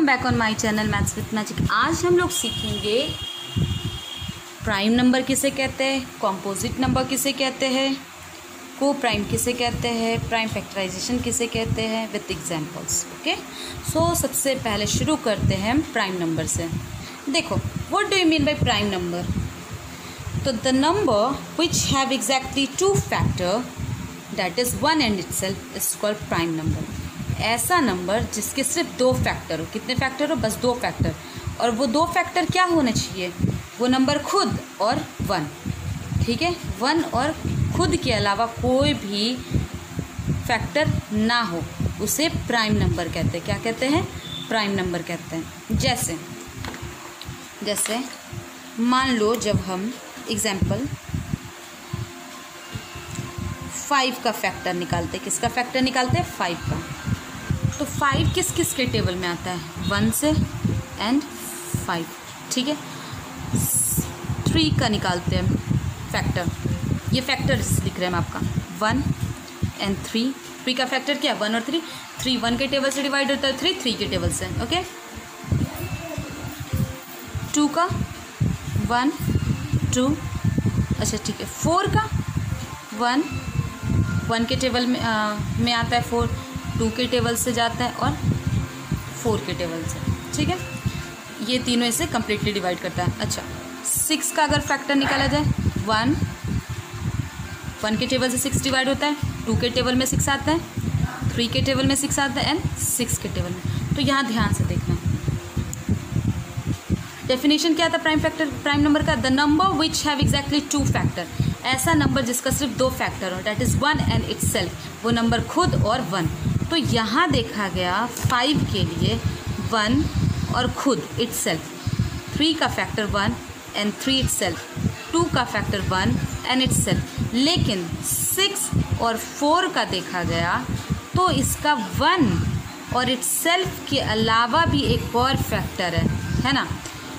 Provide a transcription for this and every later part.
Welcome back on my channel maths with magic. आज हम लोग सीखेंगे प्राइम नंबर किसे कहते हैं, कॉम्पोजिट नंबर किसे कहते हैं, को प्राइम किसे कहते हैं, प्राइम फैक्टराइजेशन किसे कहते हैं विद एग्जांपल्स। ओके, सो सबसे पहले शुरू करते हैं हम प्राइम नंबर से। देखो, what do you mean by prime number? तो the number which have exactly two factor that is one and itself is called prime number. ऐसा नंबर जिसके सिर्फ दो फैक्टर हो। कितने फैक्टर हो? बस दो फैक्टर। और वो दो फैक्टर क्या होने चाहिए? वो नंबर खुद और वन। ठीक है, वन और खुद के अलावा कोई भी फैक्टर ना हो, उसे प्राइम नंबर कहते हैं। क्या कहते हैं? प्राइम नंबर कहते हैं। जैसे मान लो, जब हम एग्जाम्पल 5 का फैक्टर निकालते, किसका फैक्टर निकालते हैं? 5 का। तो 5 किस किस के टेबल में आता है? 1 से एंड 5। ठीक है, 3 का निकालते हैं फैक्टर। ये फैक्टर लिख रहे हैं हम आपका 1 एंड 3। 3 का फैक्टर क्या? 1 और 3। 3 1 के टेबल से डिवाइड होता है, 3 3 के टेबल से। ओके, 2 का 1 2। अच्छा ठीक है, 4 का 1 के टेबल में आता है, 4 2 के टेबल से जाता है और 4 के टेबल से। ठीक है, ये तीनों इसे कम्प्लीटली डिवाइड करता है। अच्छा, 6 का अगर फैक्टर निकाला जाए, 1 के टेबल से 6 डिवाइड होता है, 2 के टेबल में 6 आता है, 3 के टेबल में 6 आता है एंड 6 के टेबल में। तो यहाँ ध्यान से देखना, डेफिनेशन क्या था प्राइम नंबर का? The number which have exactly two factor. ऐसा नंबर जिसका सिर्फ दो फैक्टर हो, that is one and itself. वो नंबर खुद और वन। तो यहाँ देखा गया 5 के लिए 1 और खुद इटसेल्फ। 3 का फैक्टर 1 एंड 3 इटसेल्फ। 2 का फैक्टर 1 एंड इटसेल्फ। लेकिन 6 और 4 का देखा गया तो इसका 1 और इटसेल्फ के अलावा भी एक और फैक्टर है ना।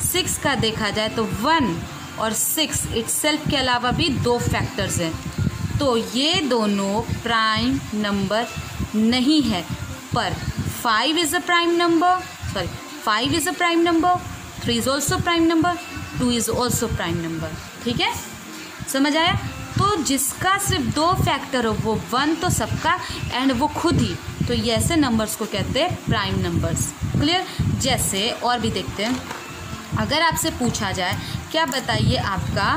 6 का देखा जाए तो 1 और 6 इटसेल्फ के अलावा भी दो फैक्टर्स हैं। तो ये दोनों प्राइम नंबर नहीं है। पर 5 is a prime number, 5 is a prime number, 3 is also prime number, 2 is also prime number. ठीक है, समझ आया? तो जिसका सिर्फ दो फैक्टर हो वो 1 तो सबका एंड वो खुद ही। तो ये ऐसे नंबर्स को कहते हैं प्राइम नंबर्स। क्लियर? जैसे और भी देखते हैं। अगर आपसे पूछा जाए, क्या बताइए आपका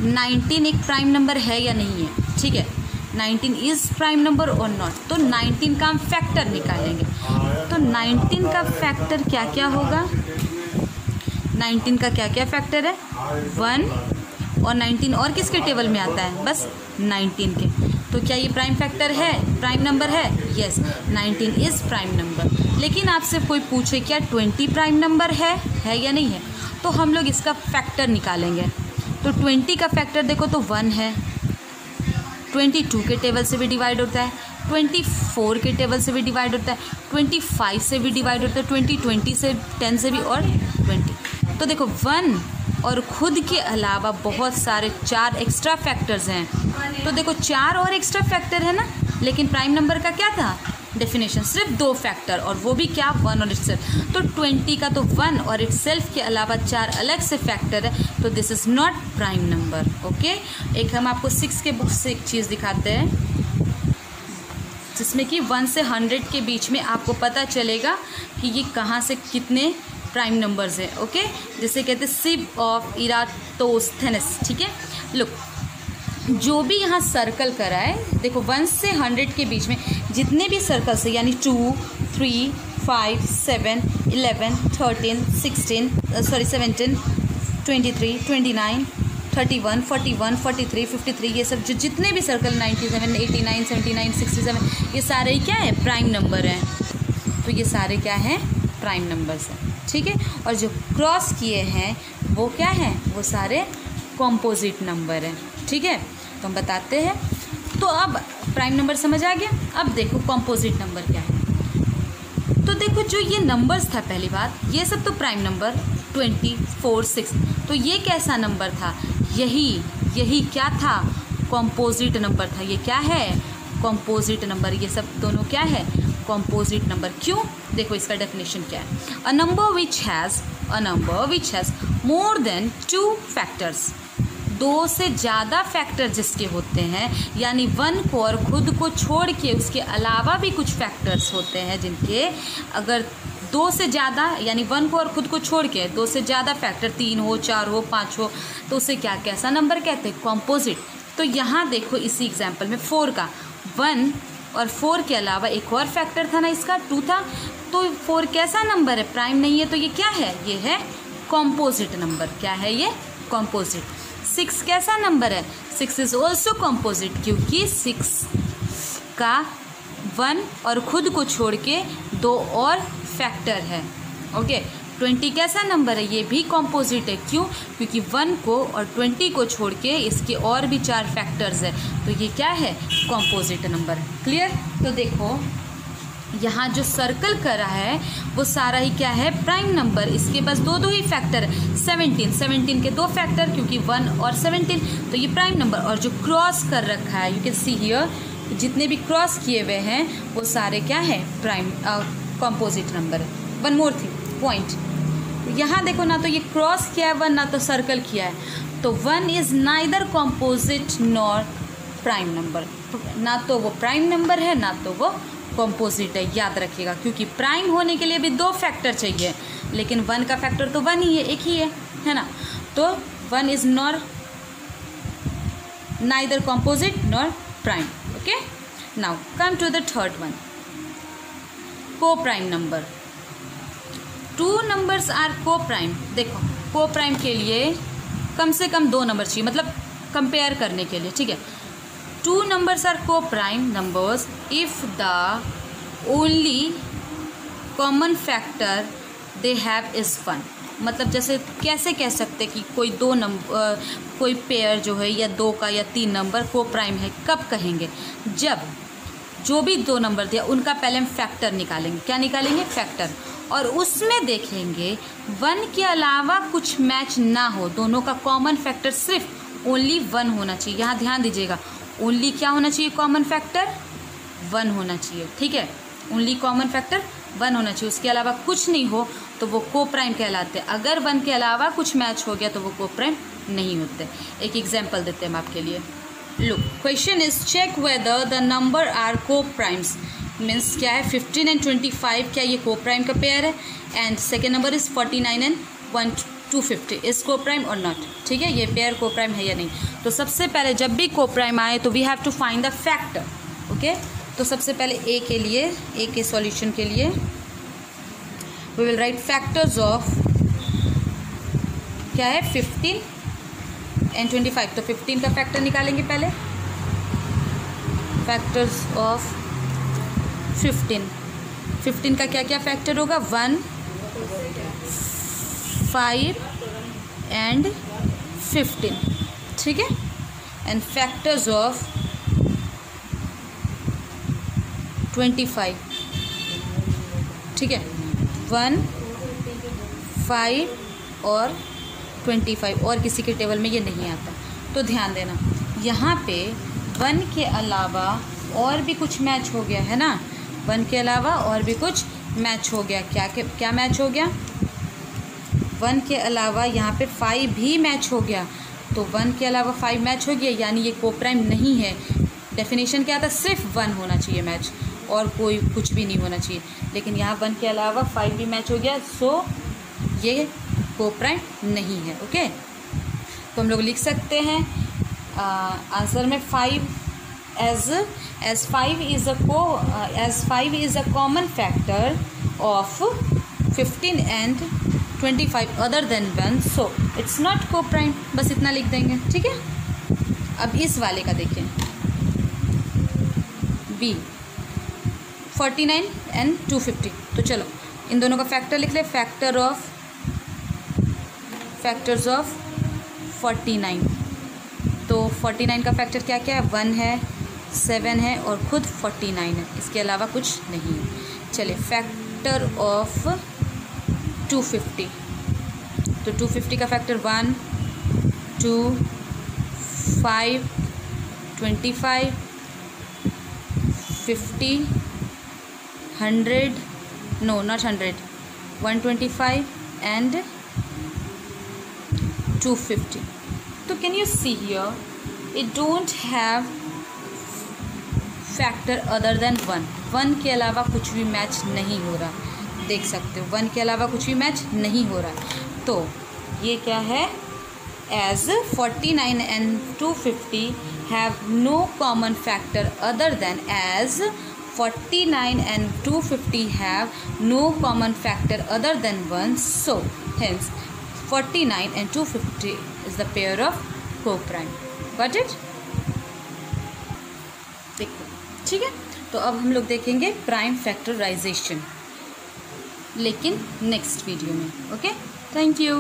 19 एक प्राइम नंबर है या नहीं है? ठीक है, 19 इज़ प्राइम नंबर और नॉट। तो 19 का हम फैक्टर निकालेंगे। तो 19 का फैक्टर क्या क्या होगा? 19 का क्या क्या फैक्टर है? 1 और 19 और किसके टेबल में आता है? बस 19 के। तो क्या ये प्राइम फैक्टर है, प्राइम नंबर है? Yes, 19 is prime number. लेकिन आपसे कोई पूछे क्या 20 प्राइम नंबर है या नहीं है, तो हम लोग इसका फैक्टर निकालेंगे। तो 20 का फैक्टर देखो तो 1 है, 22 के टेबल से भी डिवाइड होता है, 24 के टेबल से भी डिवाइड होता है, 25 से भी डिवाइड होता है, 20 से 10 से भी और 20। तो देखो 1 और खुद के अलावा बहुत सारे 4 एक्स्ट्रा फैक्टर्स हैं। तो देखो 4 और एक्स्ट्रा फैक्टर है ना। लेकिन प्राइम नंबर का क्या था डेफिनेशन? सिर्फ दो फैक्टर, और वो भी क्या? 1 और इटसेल्फ। तो 20 का तो 1 और इटसेल्फ के अलावा 4 अलग से फैक्टर है, तो this is not prime number. Okay, एक हम आपको 6 के बुक से एक चीज़ दिखाते हैं जिसमें कि 1 से 100 के बीच में आपको पता चलेगा कि ये कहाँ से कितने प्राइम नंबर्स है। ओके, जिसे कहते हैं सिब ऑफ इराटोस्थेनेस। ठीक है, लुक, जो भी यहाँ सर्कल करा है, देखो 1 से 100 के बीच में जितने भी सर्कल्स है, यानी 2 3 5 7 11 13 16 17 23 29 31 41 43 53, ये सब जो जितने भी सर्कल 97 89 79 67, ये सारे क्या है? प्राइम नंबर हैं। तो ये सारे क्या हैं? प्राइम नंबर्स हैं। ठीक है, और जो क्रॉस किए हैं वो क्या हैं? वो सारे कॉम्पोजिट नंबर हैं। ठीक है, तो हम बताते हैं। तो अब प्राइम नंबर समझ आ गया। अब देखो कॉम्पोजिट नंबर क्या है। तो देखो, जो ये नंबर्स था, पहली बात, ये सब तो प्राइम नंबर 20 4 6, तो ये कैसा नंबर था? यही क्या था? कॉम्पोजिट नंबर था। ये क्या है? Composite number. ये सब दोनों क्या है? Composite number. क्यों? देखो इसका डेफिनेशन क्या है। A number which has more than 2 factors, 2 से ज़्यादा फैक्टर जिसके होते हैं, यानी 1 को और खुद को छोड़ के उसके अलावा भी कुछ फैक्टर्स होते हैं जिनके अगर 2 से ज़्यादा, यानी 1 को और खुद को छोड़ के 2 से ज़्यादा फैक्टर 3 हो, 4 हो, 5 हो, तो उसे क्या कैसा नंबर कहते हैं? कॉम्पोजिट। तो यहाँ देखो इसी एग्जाम्पल में 4 का 1 और 4 के अलावा एक और फैक्टर था ना, इसका 2 था, तो 4 कैसा नंबर है? प्राइम नहीं है, तो ये क्या है? ये है कॉम्पोजिट नंबर। क्या है ये? कॉम्पोजिट। 6 कैसा नंबर है? 6 इज ऑल्सो कॉम्पोजिट, क्योंकि 6 का 1 और खुद को छोड़ के 2 और फैक्टर है। ओके। 20 कैसा नंबर है? ये भी कॉम्पोजिट है। क्यों? क्योंकि 1 को और 20 को छोड़ के इसके और भी 4 फैक्टर्स है, तो ये क्या है? Composite number. क्लियर? तो देखो यहाँ जो सर्कल करा है वो सारा ही क्या है? Prime number. इसके पास 2 ही फैक्टर है। 17 के 2 फैक्टर, क्योंकि 1 और 17, तो ये प्राइम नंबर। और जो क्रॉस कर रखा है, यू कैन सी हियर, जितने भी क्रॉस किए हुए हैं वो सारे क्या है? प्राइम कॉम्पोजिट नंबर है। वन मोर थिंग पॉइंट, यहाँ देखो ना तो ये क्रॉस किया है 1, ना तो सर्कल किया है, तो 1 is neither composite nor prime number. ना तो वो प्राइम नंबर है, ना तो वो कॉम्पोजिट है। याद रखिएगा, क्योंकि प्राइम होने के लिए भी 2 फैक्टर चाहिए, लेकिन 1 का फैक्टर तो 1 ही है, एक ही है ना। तो 1 is nor neither composite nor prime. Okay, now come to the third one, co prime number. 2 numbers are co prime. देखो को प्राइम के लिए कम से कम 2 नंबर चाहिए, मतलब कंपेयर करने के लिए, ठीक है। 2 numbers are co-prime numbers if the only common factor they have is 1। मतलब जैसे कैसे कह सकते कि कोई 2 नंबर, कोई पेयर जो है या 2 का या 3 नंबर को प्राइम है। कब कहेंगे? जब जो भी 2 नंबर दिया उनका पहले हम फैक्टर निकालेंगे। क्या निकालेंगे? फैक्टर। और उसमें देखेंगे 1 के अलावा कुछ मैच ना हो, दोनों का कॉमन फैक्टर सिर्फ ओनली 1 होना चाहिए। यहाँ ध्यान दीजिएगा, ओनली क्या होना चाहिए? कॉमन फैक्टर 1 होना चाहिए, ठीक है। ओनली कॉमन फैक्टर 1 होना चाहिए, उसके अलावा कुछ नहीं हो तो वो को प्राइम कहलाते हैं। अगर 1 के अलावा कुछ मैच हो गया तो वो को प्राइम नहीं होते। एक एग्जांपल देते हैं हम आपके लिए। Look, question is check whether the number are co primes. Means क्या है? 15 एंड 25, क्या ये को प्राइम का पेयर है? And second number is 49 and 250 is को प्राइम और नॉट। ठीक है, ये पेयर को प्राइम है या नहीं। तो सबसे पहले जब भी को प्राइम आए तो we have to find the factor. Okay, तो सबसे पहले ए के लिए, ए के सॉल्यूशन के लिए we will write factors of, क्या है? 15 एंड 25। तो 15 का फैक्टर निकालेंगे पहले। फैक्टर्स ऑफ 15 का क्या क्या फैक्टर होगा? 1, 5 एंड 15, ठीक है। एंड फैक्टर्स ऑफ 25, ठीक है। 1, 5 और 25, और किसी के टेबल में ये नहीं आता। तो ध्यान देना, यहाँ पे 1 के अलावा और भी कुछ मैच हो गया है ना। 1 के अलावा और भी कुछ मैच हो गया। क्या मैच हो गया? 1 के अलावा यहाँ पे 5 भी मैच हो गया। तो 1 के अलावा 5 मैच हो गया, यानी ये को प्राइम नहीं है। डेफिनेशन क्या था? सिर्फ 1 होना चाहिए मैच, और कोई कुछ भी नहीं होना चाहिए। लेकिन यहाँ 1 के अलावा 5 भी मैच हो गया, सो ये को प्राइम नहीं है। ओके, तो हम लोग लिख सकते हैं आंसर में 5 as 5 is a common factor of 15 and 25 other than 1, so it's not co-prime। बस इतना लिख देंगे, ठीक है। अब इस वाले का देखिए, बी 49 and 250। तो चलो इन दोनों का फैक्टर लिख ले। Factors of 49। तो 49 का फैक्टर क्या क्या है? 1 है, 7 है और खुद 49 है, इसके अलावा कुछ नहीं है। चलिए फैक्टर ऑफ 250। तो 250 का factor 1, 2, 5, 25, 50, 100, no not 100, 125 and 250. So can you see here, it don't have factor other then 1. 1 के अलावा कुछ भी मैच नहीं हो रहा, देख सकते हो 1 के अलावा कुछ भी मैच नहीं हो रहा. तो ये क्या है, as 49 and 250 have no common factor other than, as 49 and 250 have no common factor other than 1. So hence 49 and 250 is the pair of co-prime. Got it? देखो ठीक है. तो अब हम लोग देखेंगे प्राइम फैक्टराइजेशन, लेकिन नेक्स्ट वीडियो में. Okay, thank you.